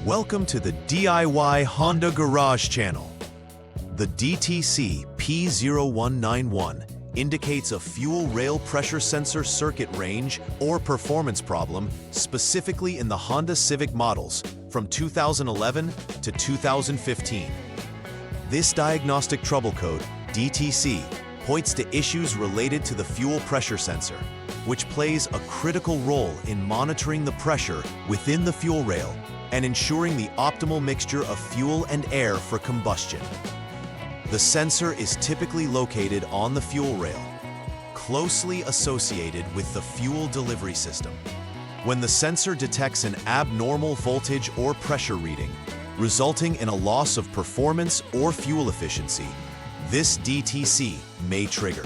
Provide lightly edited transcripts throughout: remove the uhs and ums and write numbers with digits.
Welcome to the DIY Honda Garage channel. The DTC P0191 indicates a fuel rail pressure sensor circuit range or performance problem specifically in the Honda Civic models from 2011 to 2015. This diagnostic trouble code, DTC, points to issues related to the fuel pressure sensor, which plays a critical role in monitoring the pressure within the fuel rail and ensuring the optimal mixture of fuel and air for combustion. The sensor is typically located on the fuel rail, closely associated with the fuel delivery system. When the sensor detects an abnormal voltage or pressure reading, resulting in a loss of performance or fuel efficiency, this DTC may trigger.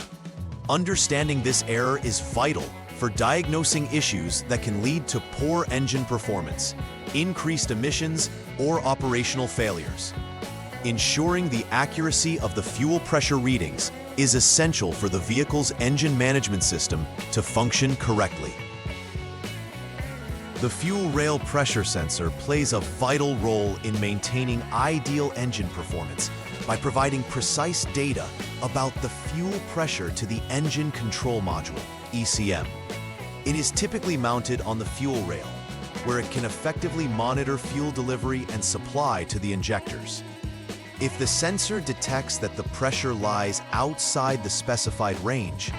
Understanding this error is vital for diagnosing issues that can lead to poor engine performance, increased emissions, or operational failures. Ensuring the accuracy of the fuel pressure readings is essential for the vehicle's engine management system to function correctly. The fuel rail pressure sensor plays a vital role in maintaining ideal engine performance by providing precise data about the fuel pressure to the engine control module, ECM. It is typically mounted on the fuel rail, where it can effectively monitor fuel delivery and supply to the injectors. If the sensor detects that the pressure lies outside the specified range,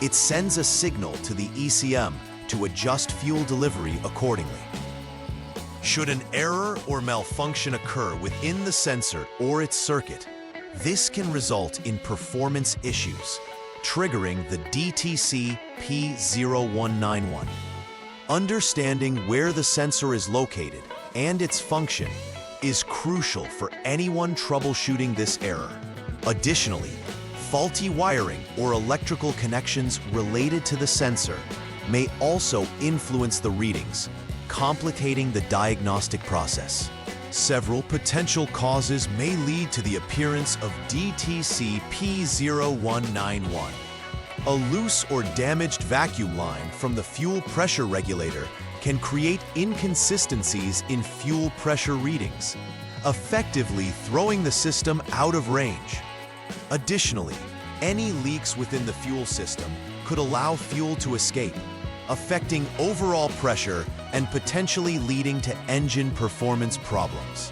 it sends a signal to the ECM to adjust fuel delivery accordingly. Should an error or malfunction occur within the sensor or its circuit, this can result in performance issues, triggering the DTC P0191. Understanding where the sensor is located and its function is crucial for anyone troubleshooting this error. Additionally, faulty wiring or electrical connections related to the sensor may also influence the readings, complicating the diagnostic process. Several potential causes may lead to the appearance of DTC P0191. A loose or damaged vacuum line from the fuel pressure regulator can create inconsistencies in fuel pressure readings, effectively throwing the system out of range. Additionally, any leaks within the fuel system could allow fuel to escape, affecting overall pressure and potentially leading to engine performance problems.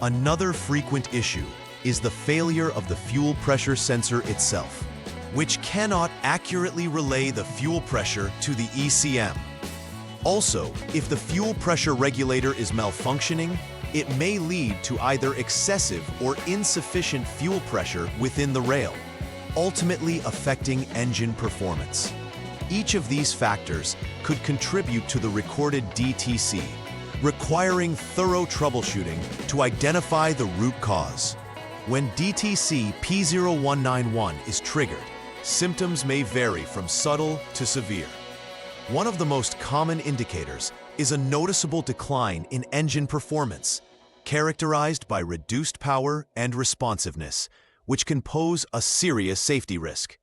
Another frequent issue is the failure of the fuel pressure sensor itself, which cannot accurately relay the fuel pressure to the ECM. Also, if the fuel pressure regulator is malfunctioning, it may lead to either excessive or insufficient fuel pressure within the rail, ultimately affecting engine performance. Each of these factors could contribute to the recorded DTC, requiring thorough troubleshooting to identify the root cause. When DTC P0191 is triggered, symptoms may vary from subtle to severe. One of the most common indicators is a noticeable decline in engine performance, characterized by reduced power and responsiveness, which can pose a serious safety risk.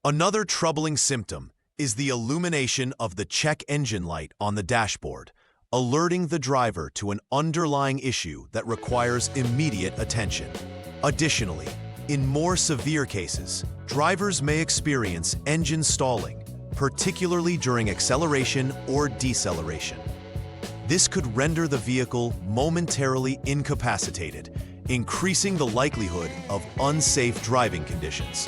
Another troubling symptom is the illumination of the check engine light on the dashboard, alerting the driver to an underlying issue that requires immediate attention. Additionally, in more severe cases, drivers may experience engine stalling, particularly during acceleration or deceleration. This could render the vehicle momentarily incapacitated, increasing the likelihood of unsafe driving conditions.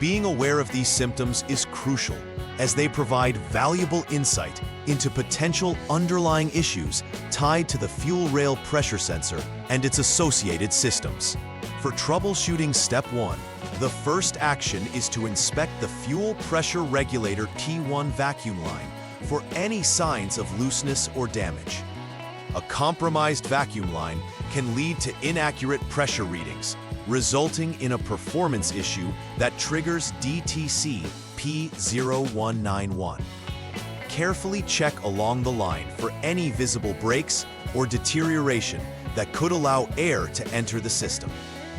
Being aware of these symptoms is crucial, as they provide valuable insight into potential underlying issues tied to the fuel rail pressure sensor and its associated systems. For troubleshooting step 1, the first action is to inspect the fuel pressure regulator T1 vacuum line for any signs of looseness or damage. A compromised vacuum line can lead to inaccurate pressure readings, resulting in a performance issue that triggers DTC P0191. Carefully check along the line for any visible breaks or deterioration that could allow air to enter the system,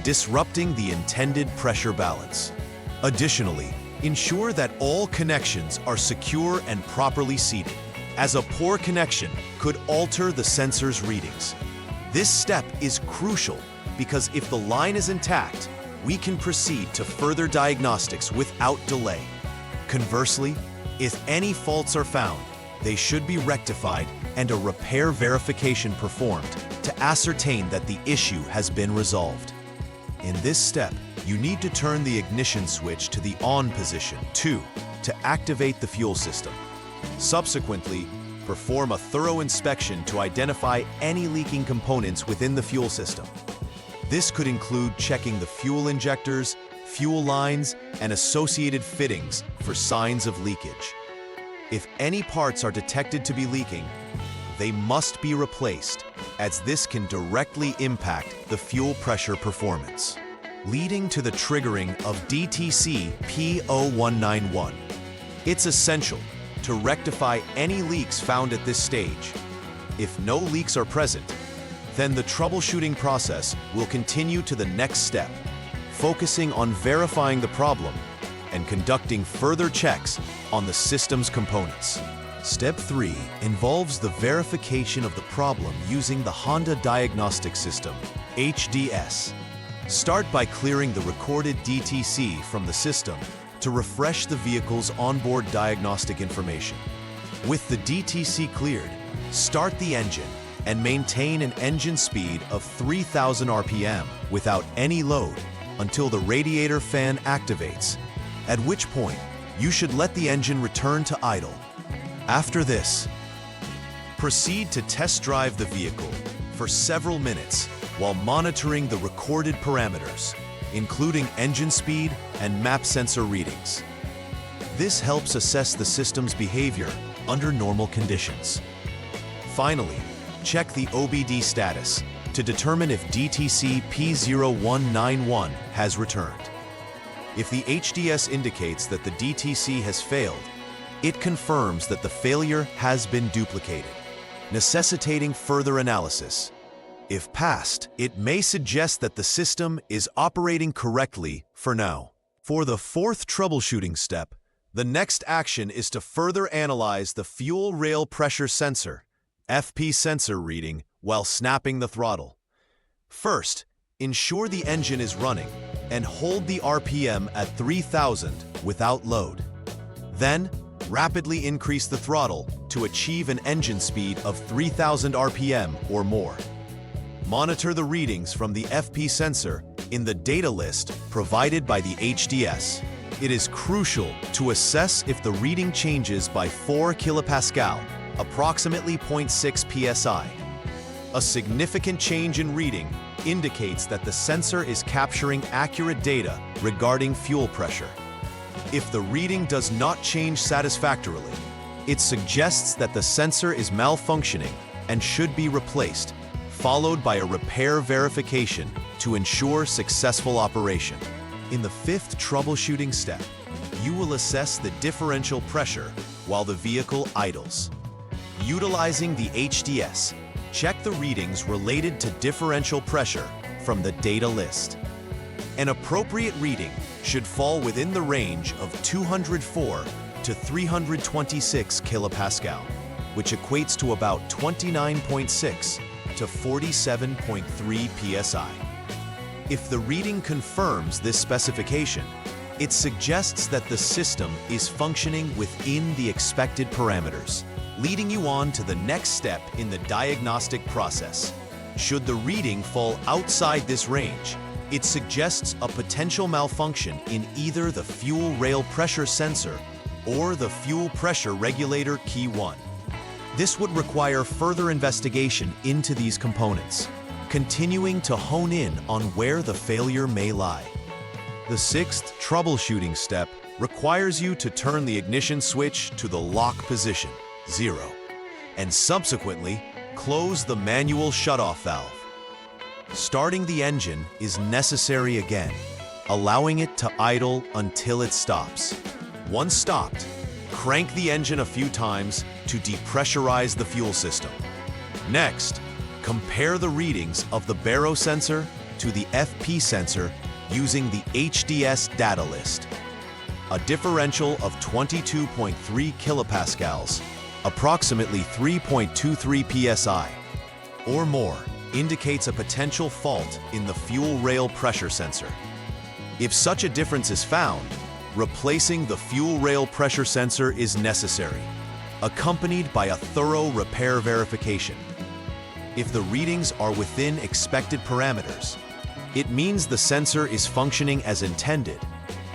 disrupting the intended pressure balance. Additionally, ensure that all connections are secure and properly seated, as a poor connection could alter the sensor's readings. This step is crucial because if the line is intact, we can proceed to further diagnostics without delay. Conversely, if any faults are found, they should be rectified and a repair verification performed to ascertain that the issue has been resolved. In this step, you need to turn the ignition switch to the on position, 2, to activate the fuel system. Subsequently, perform a thorough inspection to identify any leaking components within the fuel system. This could include checking the fuel injectors, fuel lines, and associated fittings for signs of leakage. If any parts are detected to be leaking, they must be replaced, as this can directly impact the fuel pressure performance, leading to the triggering of DTC P0191. It's essential to rectify any leaks found at this stage. If no leaks are present, then the troubleshooting process will continue to the next step, focusing on verifying the problem and conducting further checks on the system's components. Step 3 involves the verification of the problem using the Honda Diagnostic System, HDS. Start by clearing the recorded DTC from the system to refresh the vehicle's onboard diagnostic information. With the DTC cleared, start the engine and maintain an engine speed of 3,000 RPM without any load until the radiator fan activates, at which point you should let the engine return to idle. After this, proceed to test drive the vehicle for several minutes while monitoring the recorded parameters, including engine speed and map sensor readings. This helps assess the system's behavior under normal conditions. Finally, check the OBD status to determine if DTC P0191 has returned. If the HDS indicates that the DTC has failed, it confirms that the failure has been duplicated, necessitating further analysis. If passed, it may suggest that the system is operating correctly for now. For the 4th troubleshooting step, the next action is to further analyze the fuel rail pressure sensor, FP sensor reading, while snapping the throttle. First, ensure the engine is running and hold the RPM at 3,000 without load. Then, rapidly increase the throttle to achieve an engine speed of 3,000 RPM or more. Monitor the readings from the FP sensor in the data list provided by the HDS. It is crucial to assess if the reading changes by 4 kilopascal, approximately 0.6 psi. A significant change in reading indicates that the sensor is capturing accurate data regarding fuel pressure. If the reading does not change satisfactorily, it suggests that the sensor is malfunctioning and should be replaced, followed by a repair verification to ensure successful operation. In the 5th troubleshooting step, you will assess the differential pressure while the vehicle idles. Utilizing the HDS, check the readings related to differential pressure from the data list. An appropriate reading should fall within the range of 204 to 326 kilopascal, which equates to about 29.6 to 47.3 psi. If the reading confirms this specification, it suggests that the system is functioning within the expected parameters, leading you on to the next step in the diagnostic process. Should the reading fall outside this range, it suggests a potential malfunction in either the fuel rail pressure sensor or the fuel pressure regulator key 1. This would require further investigation into these components, continuing to hone in on where the failure may lie. The 6th troubleshooting step requires you to turn the ignition switch to the lock position, 0, and subsequently close the manual shutoff valve. Starting the engine is necessary again, allowing it to idle until it stops. Once stopped, crank the engine a few times to depressurize the fuel system. Next, compare the readings of the baro sensor to the FP sensor using the HDS data list. A differential of 22.3 kilopascals, approximately 3.23 psi, or more, indicates a potential fault in the fuel rail pressure sensor. If such a difference is found, replacing the fuel rail pressure sensor is necessary, accompanied by a thorough repair verification. If the readings are within expected parameters, it means the sensor is functioning as intended,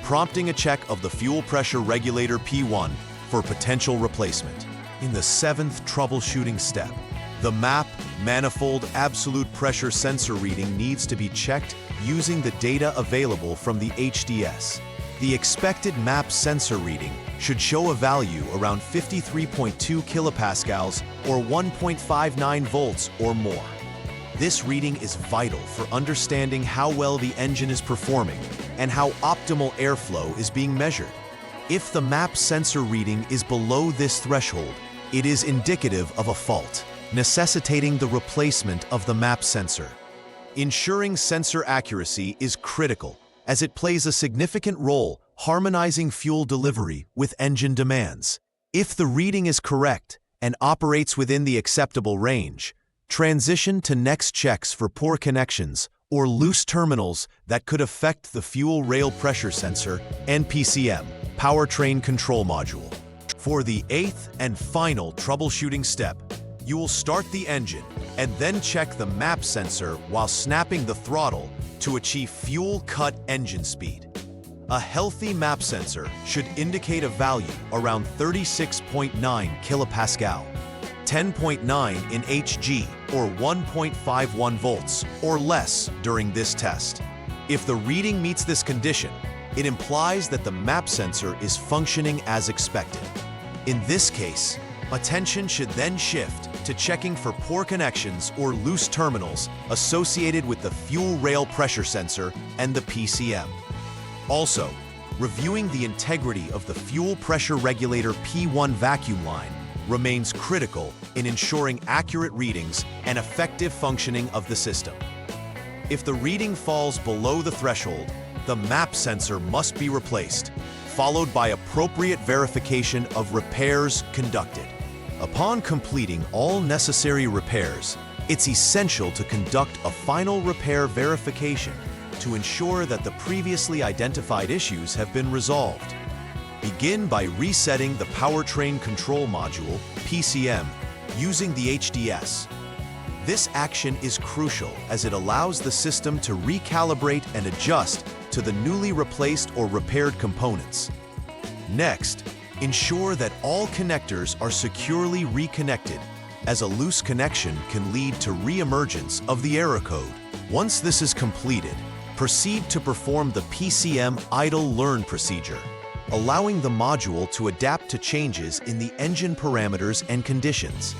prompting a check of the fuel pressure regulator P1 for potential replacement. In the 7th troubleshooting step, the MAP manifold absolute pressure sensor reading needs to be checked using the data available from the HDS. The expected MAP sensor reading should show a value around 53.2 kilopascals or 1.59 volts or more. This reading is vital for understanding how well the engine is performing and how optimal airflow is being measured. If the MAP sensor reading is below this threshold, it is indicative of a fault, necessitating the replacement of the MAP sensor. Ensuring sensor accuracy is critical, as it plays a significant role harmonizing fuel delivery with engine demands. If the reading is correct and operates within the acceptable range, transition to next checks for poor connections or loose terminals that could affect the fuel rail pressure sensor and PCM, powertrain control module. For the 8th and final troubleshooting step, you will start the engine and then check the MAP sensor while snapping the throttle to achieve fuel cut engine speed. A healthy MAP sensor should indicate a value around 36.9 kilopascal, 10.9 in Hg, or 1.51 volts or less during this test. If the reading meets this condition, it implies that the MAP sensor is functioning as expected. In this case, attention should then shift to checking for poor connections or loose terminals associated with the fuel rail pressure sensor and the PCM. Also, reviewing the integrity of the fuel pressure regulator P1 vacuum line remains critical in ensuring accurate readings and effective functioning of the system. If the reading falls below the threshold, the MAP sensor must be replaced, followed by appropriate verification of repairs conducted. Upon completing all necessary repairs, it's essential to conduct a final repair verification to ensure that the previously identified issues have been resolved. Begin by resetting the powertrain control module, PCM, using the HDS. This action is crucial as it allows the system to recalibrate and adjust to the newly replaced or repaired components. Next, ensure that all connectors are securely reconnected, as a loose connection can lead to re-emergence of the error code. Once this is completed, proceed to perform the PCM idle learn procedure, allowing the module to adapt to changes in the engine parameters and conditions.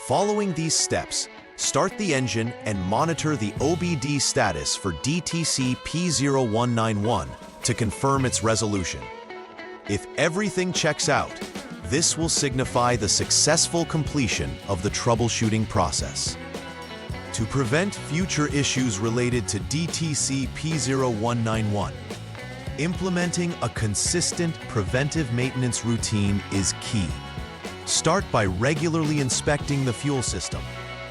Following these steps, start the engine and monitor the OBD status for DTC P0191 to confirm its resolution. If everything checks out, this will signify the successful completion of the troubleshooting process. To prevent future issues related to DTC P0191, implementing a consistent preventive maintenance routine is key. Start by regularly inspecting the fuel system,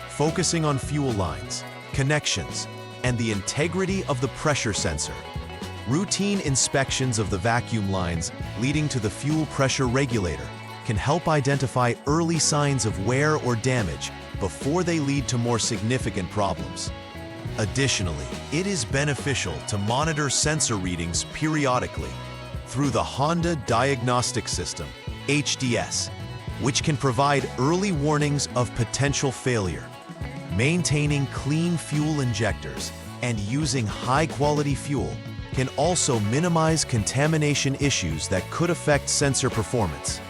focusing on fuel lines, connections, and the integrity of the pressure sensor. Routine inspections of the vacuum lines leading to the fuel pressure regulator can help identify early signs of wear or damage before they lead to more significant problems. Additionally, it is beneficial to monitor sensor readings periodically through the Honda Diagnostic System, HDS, which can provide early warnings of potential failure. Maintaining clean fuel injectors and using high-quality fuel can also minimize contamination issues that could affect sensor performance.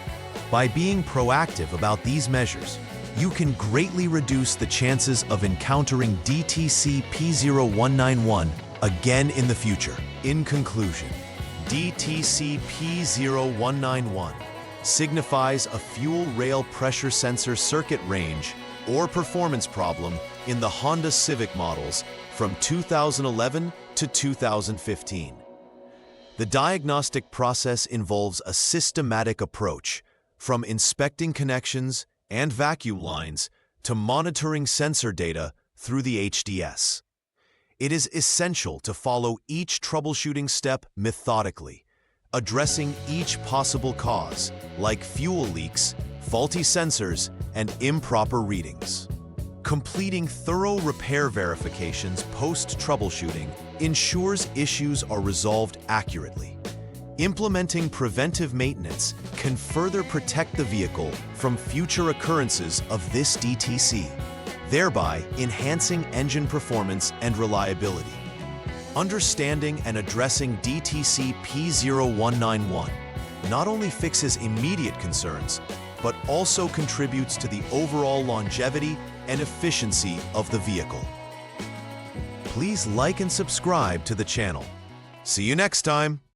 By being proactive about these measures, you can greatly reduce the chances of encountering DTC P0191 again in the future. In conclusion, DTC P0191 signifies a fuel rail pressure sensor circuit range or performance problem in the Honda Civic models from 2011 to 2015. The diagnostic process involves a systematic approach, from inspecting connections and vacuum lines to monitoring sensor data through the HDS. It is essential to follow each troubleshooting step methodically, addressing each possible cause, like fuel leaks, faulty sensors, and improper readings. Completing thorough repair verifications post-troubleshooting ensures issues are resolved accurately. Implementing preventive maintenance can further protect the vehicle from future occurrences of this DTC, thereby enhancing engine performance and reliability. Understanding and addressing DTC P0191 not only fixes immediate concerns, but also contributes to the overall longevity and efficiency of the vehicle. Please like and subscribe to the channel. See you next time!